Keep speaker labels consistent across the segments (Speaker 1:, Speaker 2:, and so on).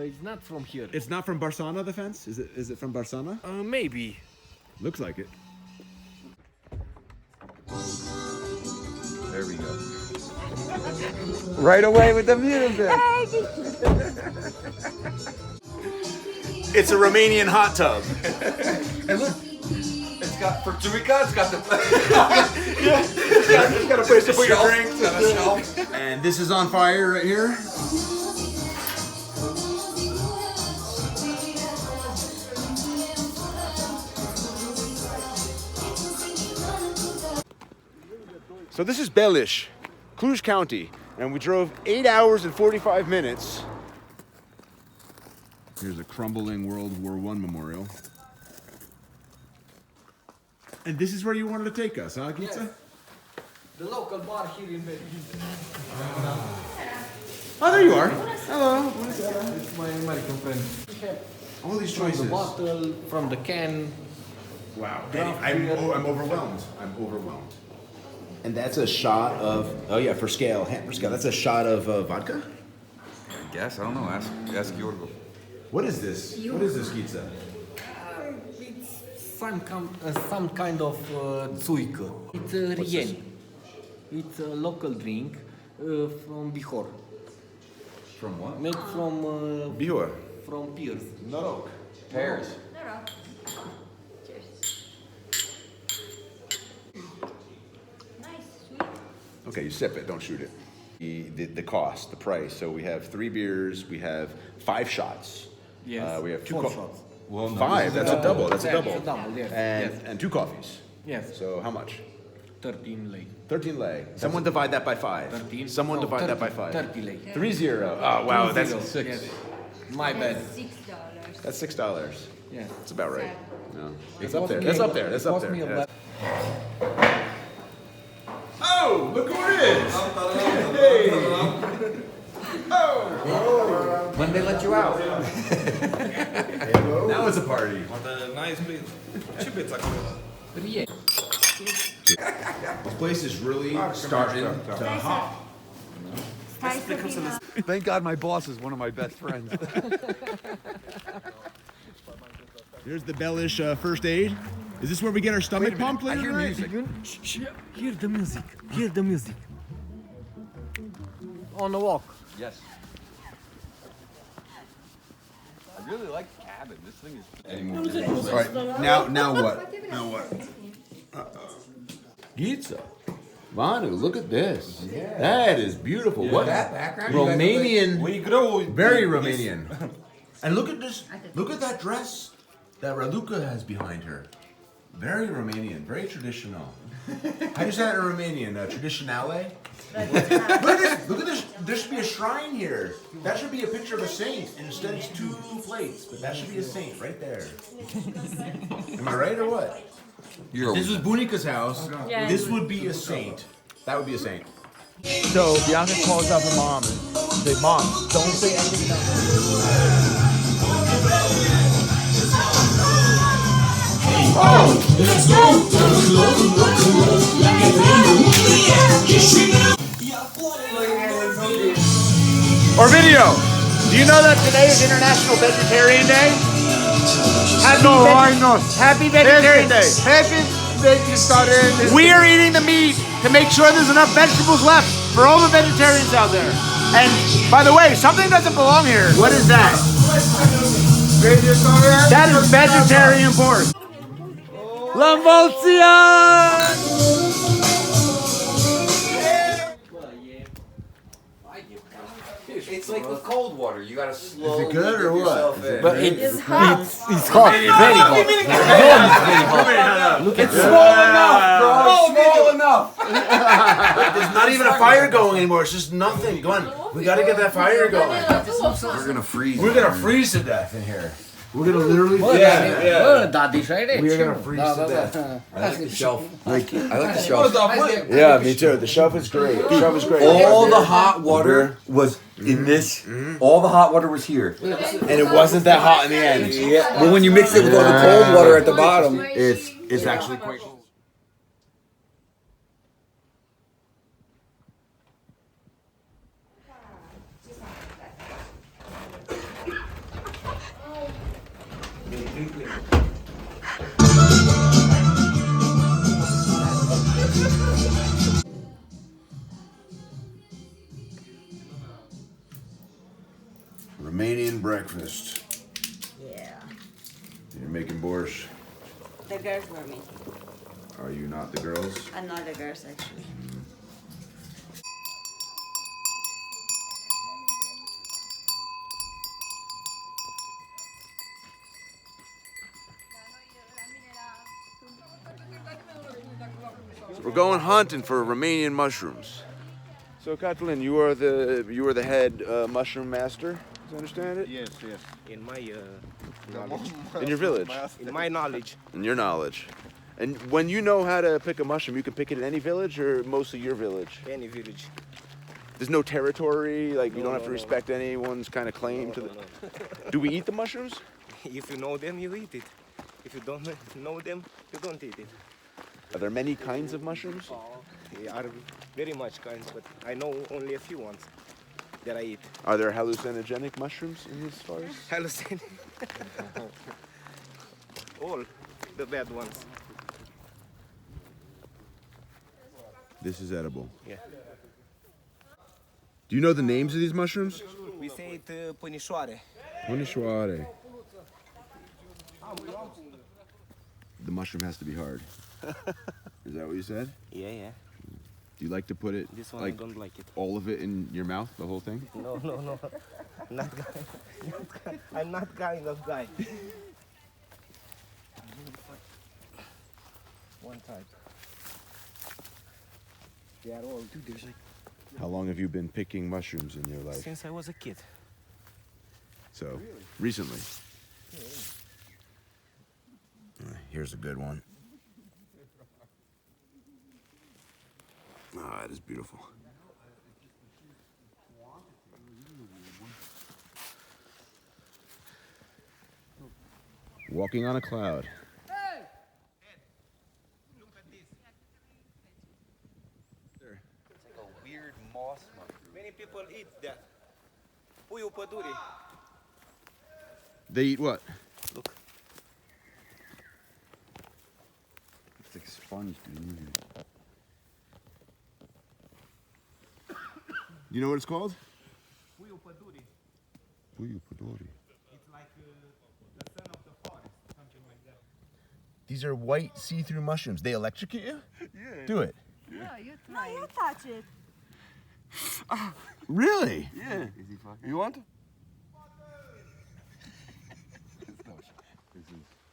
Speaker 1: It's not from here.
Speaker 2: It's not from Barcelona, the fence? Is it from Barcelona?
Speaker 1: Maybe.
Speaker 2: Looks like it.
Speaker 3: There we go.
Speaker 4: Right away with the music.
Speaker 2: It's a Romanian hot tub.
Speaker 3: And look, it's got for Turika, it's got the
Speaker 2: It's got a place to put your drinks.
Speaker 3: It's got a shelf.
Speaker 2: And this is on fire right here. So this is Beliș, Cluj County, and we drove 8 hours and 45 minutes. Here's a crumbling World War I memorial. And this is where you wanted to take us, huh, Gitza?
Speaker 1: Yes. The local bar here in Beliș.
Speaker 2: Oh, there you are. Hello.
Speaker 1: It's my American friend.
Speaker 2: All these
Speaker 1: From
Speaker 2: choices.
Speaker 1: the bottle, from the can.
Speaker 2: Wow, Danny, I'm overwhelmed. I'm overwhelmed. And that's a shot of, oh yeah, for scale, for scale. That's a shot of vodka?
Speaker 3: I guess, I don't know, ask Yorgo.
Speaker 2: What is this? What is this, Gitza?
Speaker 1: It's some kind of țuică. It's rien. It's a local drink from Bihor.
Speaker 3: From what?
Speaker 1: Made from
Speaker 2: Bihor.
Speaker 1: from pears.
Speaker 2: Noroc.
Speaker 3: Pears.
Speaker 2: Okay, you sip it, don't shoot it. The cost, the price. So we have 3 beers, we have 5 shots.
Speaker 1: Yes.
Speaker 2: We have 2
Speaker 1: 4 shots.
Speaker 3: Well, no,
Speaker 2: 5, that's a double, that's a
Speaker 1: That's
Speaker 2: double.
Speaker 1: a double, yes.
Speaker 2: And 2 coffees.
Speaker 1: Yes.
Speaker 2: So how much?
Speaker 1: 13 lei.
Speaker 2: 13 lei. Someone divide that by 5.
Speaker 1: 13.
Speaker 2: Someone
Speaker 1: No,
Speaker 2: divide that by
Speaker 1: 30
Speaker 2: 5.
Speaker 1: 30 lei.
Speaker 2: 3-0. Oh wow, that's
Speaker 1: Zero. Yes. My bad.
Speaker 5: $6.
Speaker 2: that's $6.
Speaker 1: Yes.
Speaker 2: That's about right. No. That's
Speaker 1: It
Speaker 2: up there.
Speaker 1: cost
Speaker 2: That's
Speaker 1: me-
Speaker 2: up there. That's
Speaker 1: it
Speaker 2: up
Speaker 1: cost
Speaker 2: there.
Speaker 1: me
Speaker 2: Yeah.
Speaker 1: about-
Speaker 2: Oh, look who it is! Hey! Oh!
Speaker 4: When they let you out.
Speaker 2: Now it's a party.
Speaker 1: Rien.
Speaker 2: This place is really starting to hop.
Speaker 4: Thank God my boss is one of my best friends.
Speaker 2: Here's the Beliș first aid. Is this where we get our stomach pumped later
Speaker 4: I hear
Speaker 2: tonight?
Speaker 4: music.
Speaker 1: Hear the music. Hear the music. On the walk.
Speaker 3: Yes. I really like the cabin. This thing is
Speaker 2: All right, now what? Now what? Gitza. Manu, look at this. That is beautiful. What?
Speaker 4: That background?
Speaker 2: Romanian.
Speaker 3: We grow
Speaker 2: Very Romanian. And look at this. Look at that dress that Raluca has behind her. Very Romanian. Very traditional. How do you say that in Romanian? Traditionale? Look at this. Look at this. There should be a shrine here. That should be a picture of a saint. And instead it's 2 plates. But that should be a saint right there. Am I right or what? This was Bunica's house.
Speaker 5: Yeah.
Speaker 2: This would be a saint. That would be a saint.
Speaker 4: So Bianca calls out her mom and say, Mom, don't say anything about
Speaker 2: Or video. Do you know that today is International Vegetarian Day? Happy Vegetarian Day.
Speaker 4: Happy vegetarian.
Speaker 2: We are eating the meat to make sure there's enough vegetables left for all the vegetarians out there. And by the way, something doesn't belong here. What is that? That is vegetarian pork.
Speaker 1: La Volția!
Speaker 3: It's like with cold water. You gotta slow.
Speaker 2: Is it good or what?
Speaker 1: But
Speaker 5: It's hot.
Speaker 1: it's hot. Very hot.
Speaker 2: It's small enough,
Speaker 3: Oh, small enough.
Speaker 2: There's not even a fire going anymore. It's just nothing. Go on. We gotta get that fire going.
Speaker 3: We're gonna freeze.
Speaker 2: We're gonna freeze to death in here. We're gonna literally
Speaker 1: Daddy, right?
Speaker 2: We're gonna freeze to death.
Speaker 3: I like the shelf. I like the shelf.
Speaker 2: Yeah, me too. The shelf is great. The shelf is great.
Speaker 3: All the hot water was in this. All the hot water was here.
Speaker 2: And it wasn't that hot in the end.
Speaker 3: Yeah. But when you mix it with all the cold water at the bottom,
Speaker 2: It's actually quite cool. Romanian breakfast.
Speaker 5: Yeah.
Speaker 2: You're making borscht.
Speaker 5: The girls were making.
Speaker 2: Are you not the girls?
Speaker 5: I'm not the girls actually.
Speaker 2: We're going hunting for Romanian mushrooms. So, Catalin, you are the head mushroom master, as I understand it?
Speaker 6: Yes, yes.
Speaker 7: In my knowledge.
Speaker 2: In your village?
Speaker 7: In my knowledge.
Speaker 2: In your knowledge. And when you know how to pick a mushroom, you can pick it in any village or mostly your village?
Speaker 7: Any village.
Speaker 2: There's no territory, like you don't have to
Speaker 7: no,
Speaker 2: respect anyone's kind of claim to the... Do we eat the mushrooms?
Speaker 7: If you know them, you eat it. If you don't know them, you don't eat it.
Speaker 2: Are there many kinds of mushrooms?
Speaker 7: There are very much kinds, but I know only a few ones that I eat.
Speaker 2: Are there hallucinogenic mushrooms in these forests?
Speaker 7: Hallucin. All the bad ones.
Speaker 2: This is edible.
Speaker 7: Yeah.
Speaker 2: Do you know the names of these mushrooms?
Speaker 7: We say it pănișoare.
Speaker 2: Coniferous. The mushroom has to be hard. Is that what you said?
Speaker 7: Yeah, yeah.
Speaker 2: Do you like to put it,
Speaker 7: This one
Speaker 2: like,
Speaker 7: I don't like it.
Speaker 2: all of it in your mouth, the whole thing?
Speaker 7: No, no, no. Not guy. I'm not kind of guy. One type. They are all. Dude, there's like.
Speaker 2: How long have you been picking mushrooms in your life?
Speaker 7: Since I was a kid.
Speaker 2: So, recently. Here's a good one. Ah, that is beautiful. Walking on a cloud.
Speaker 3: It's like a weird moss mushroom.
Speaker 7: Many people eat that. Puiul pădurii.
Speaker 2: They eat what?
Speaker 7: Look.
Speaker 3: It's like sponge, dude.
Speaker 2: You know what it's called?
Speaker 7: Puiul pădurii. It's like the son of the forest, something like that.
Speaker 2: These are white see-through mushrooms. They electrocute you? Yeah. Do it.
Speaker 5: No, you try. No, you touch it.
Speaker 2: Really?
Speaker 3: Yeah. You want?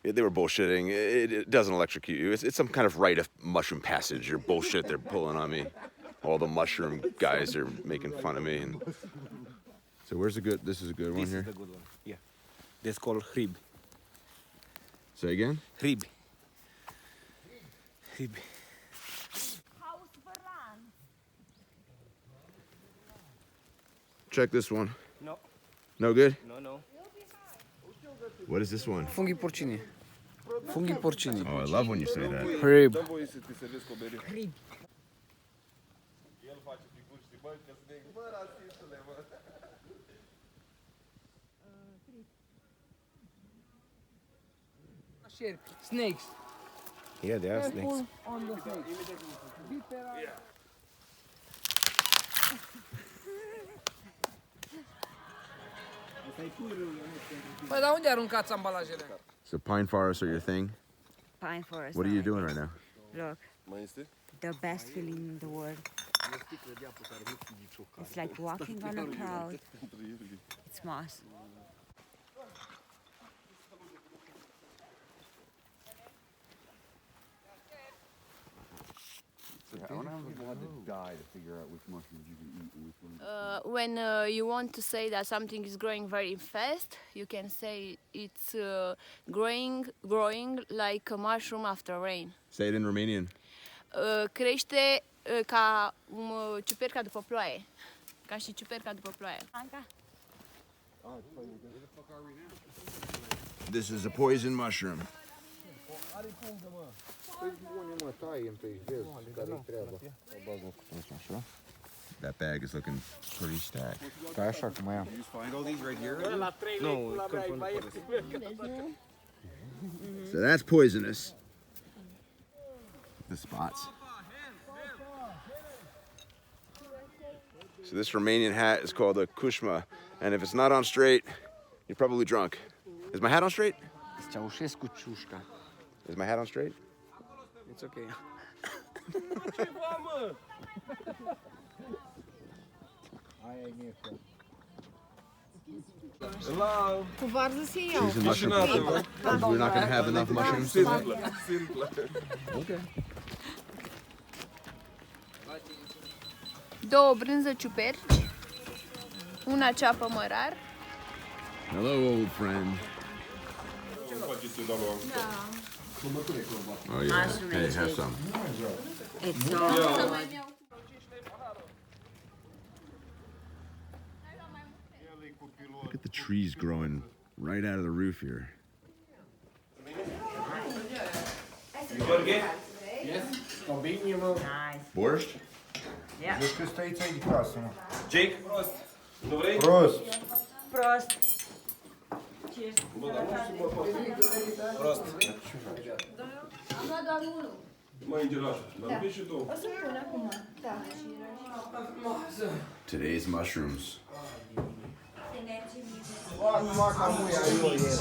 Speaker 2: Yeah, they were bullshitting. It doesn't electrocute you. It's some kind of rite of mushroom passage or bullshit they're pulling on me. All the mushroom guys are making fun of me. And so where's the good? This is a good one
Speaker 7: This
Speaker 2: here.
Speaker 7: is the good one. Yeah. That's called hrib.
Speaker 2: Say again?
Speaker 7: Hrib. Hrib.
Speaker 2: Check this one.
Speaker 7: No,
Speaker 2: No good?
Speaker 7: no, no.
Speaker 2: What is this one?
Speaker 8: Funghi porcini. Funghi porcini.
Speaker 2: Oh, I love when you say that.
Speaker 8: Rib. Snakes.
Speaker 7: Yeah, they are snakes.
Speaker 8: On the snakes. Păi, dar unde aruncați ambalajele?
Speaker 2: So pine forests are your thing?
Speaker 5: Pine forest.
Speaker 2: What are you doing right now?
Speaker 5: Look. The best feeling in the world. It's like walking on a cloud. It's moss.
Speaker 3: I wonder how many people had to die to figure out which mushrooms you can eat and which ones.
Speaker 9: When you want to say that something is growing very fast, you can say it's growing like a mushroom after rain.
Speaker 2: Say it in Romanian.
Speaker 9: Crește ca ciuperca după ploaie. Ca și ciuperca după ploaie.
Speaker 2: This is a poison mushroom. That bag is looking pretty stacked.
Speaker 3: Stai așa că mai am.
Speaker 6: You just find all these right here?
Speaker 7: No, it comes from the forest.
Speaker 2: So that's poisonous. The spots. So this Romanian hat is called a kushma, And if it's not on straight, you're probably drunk. Is my hat on straight?
Speaker 8: Ceaușescu ciușca.
Speaker 2: Is my hat on straight?
Speaker 8: It's okay.
Speaker 5: Cu varză se iau.
Speaker 2: These are mushroom people. We're not going to have enough mushrooms tonight? Okay.
Speaker 9: Două brânză ciuperci, una ceapă mărar.
Speaker 2: Hello, old friend. Oh, yeah. Hey, have some.
Speaker 5: It's all.
Speaker 2: Look at the trees growing right out of the roof here. Borscht?
Speaker 4: Că stai aici de casă, mă.
Speaker 7: Jake, prost. Nu vrei?
Speaker 4: Prost.
Speaker 5: Prost.
Speaker 7: Prost.
Speaker 9: Am luat doar unul.
Speaker 7: Mai îngelaș. Dar nu vrei și tu?
Speaker 5: O să pun acum. Da.
Speaker 2: Today's mushrooms.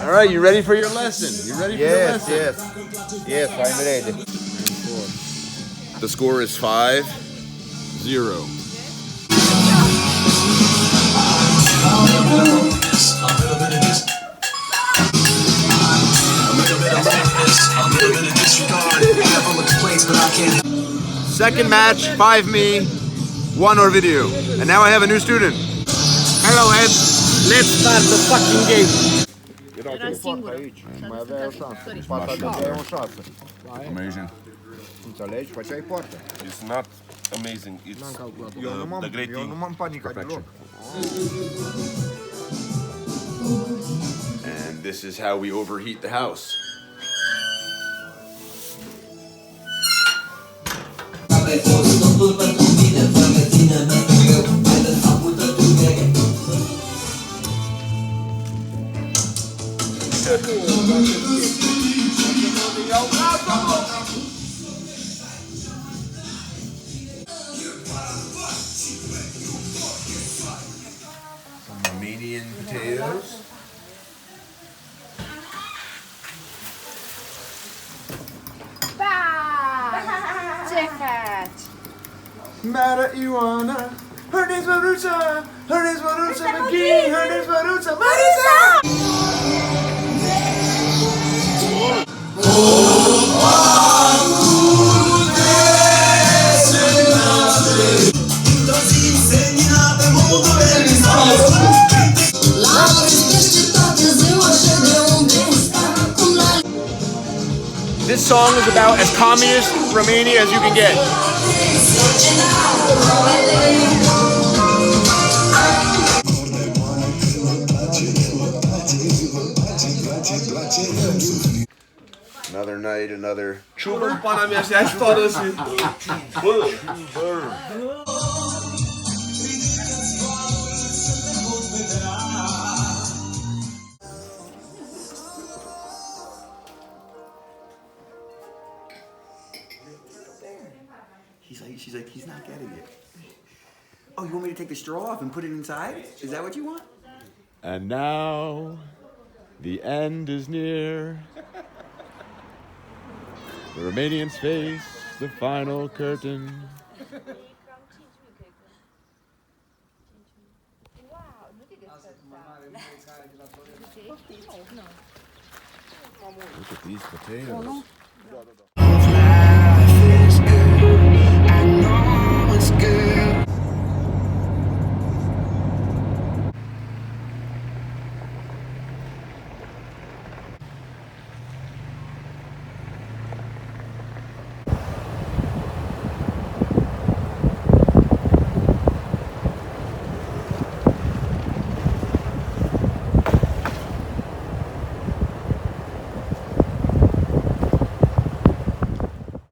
Speaker 3: All right, you ready for your lesson? You ready for your lesson?
Speaker 4: Yes, I'm ready.
Speaker 2: The score is 5-0. Second match, 5 me, 1 Orvidiu. And now I have a new student.
Speaker 1: Hello, Ed. Let's start the fucking game.
Speaker 9: Era singură.
Speaker 4: Mai aveai o șansă. Partea de aveai o șansă.
Speaker 2: Amazing.
Speaker 4: Înțelegi? Făceai poartă.
Speaker 6: It's not amazing. It's the great
Speaker 4: Eu
Speaker 6: thing.
Speaker 4: nu m-am panicat deloc.
Speaker 2: And this is how we overheat the house. Some Romanian potatoes.
Speaker 5: Ce faci?
Speaker 2: Marijuana. Her name's Marusa. Her name's Marusa McGee. Her name's Marusa. Marisa!
Speaker 3: This song is about as communist Romania as you can get.
Speaker 2: Another night, another.
Speaker 6: Ciubăr, pana mea, și aș toată și... Bă!
Speaker 3: She's like, he's not getting it. Oh, you want me to take the straw off and put it inside? Is that what you want?
Speaker 10: And now, the end is near. The Romanians face the final curtain.
Speaker 2: Look at these potatoes.